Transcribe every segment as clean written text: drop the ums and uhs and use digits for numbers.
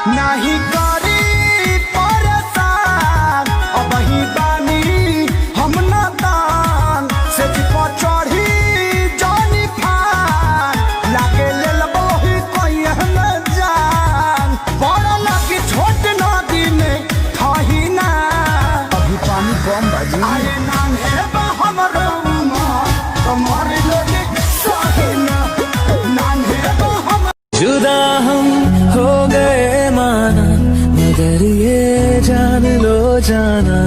नहीं करी परेशान अब ही बानी हम नादान से चढ़ी जानी फान लागे लेल बही कोई हम जान बड़ा लगी छोट नदी में थाही ना अभी पानी कम बाजी अरे नाम है हमरो कमर लोगे सही ना नाम है हम जुदा हम हो गए माना मगर ये जान लो जाना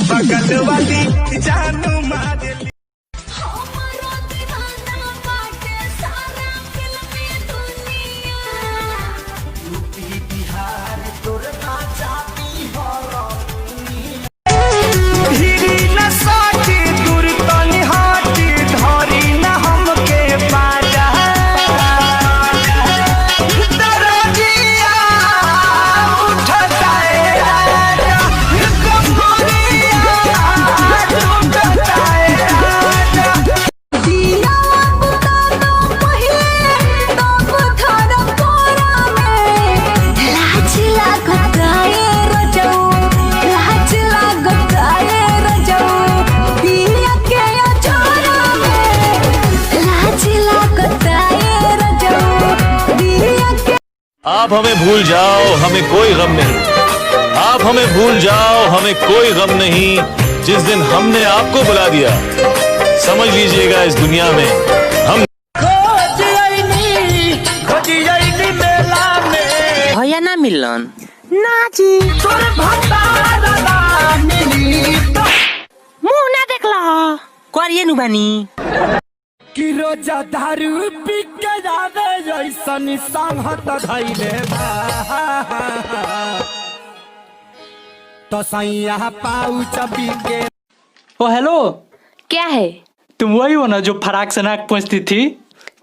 बगल वाली जानू मारेली आप हमें भूल जाओ हमें कोई गम नहीं, आप हमें भूल जाओ हमें कोई गम नहीं। जिस दिन हमने आपको बुला दिया समझ लीजिएगा इस दुनिया में हम भैया ना मिलन ना जी मुँह ना देखला करिए नु बानी कि रोजा दारू पी के जावे जैसन संगत धैले बा तो सैया पाउच पी के। ओ हेलो, क्या है? तुम वही हो ना जो फराक से नाक पहुँचती थी?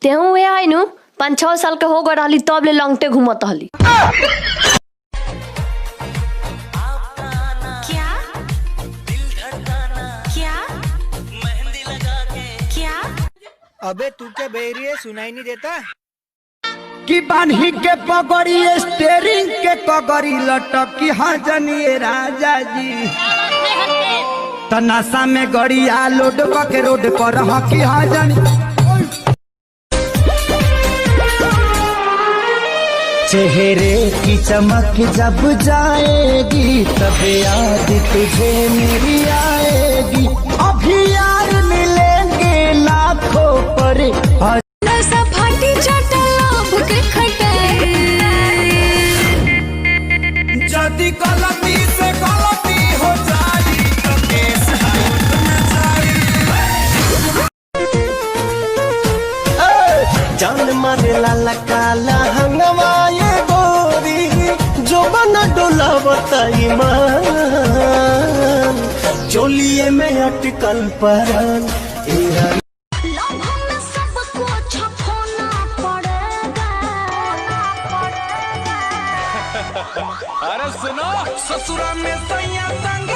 तेहू वे है नु 5-6 साल के हो गए रहली तब ले लंगटे घूमत हली। क्या क्या मेहंदी लगा के क्या? अबे तू क्या बेरी है, सुनाई नहीं देता? कि बान्ही के पगड़ी स्टेरिंग के पगड़ी लटकी हाँ जनिए राजा जी तनासा में गड़िया लोड के रोड पर हकी हाँ जनी चेहरे की चमक जब जाएगी तब याद तुझे मेरी आएगी अभी यार मिलेंगे लाखों पर जदी गलती से गलती हो जाए तो केस जान मारे लाला काला हंगवाए गोरी जो बना डोला बताई मान चोलिए में अटकल परान अरे सुनो ससुरा में सैया संग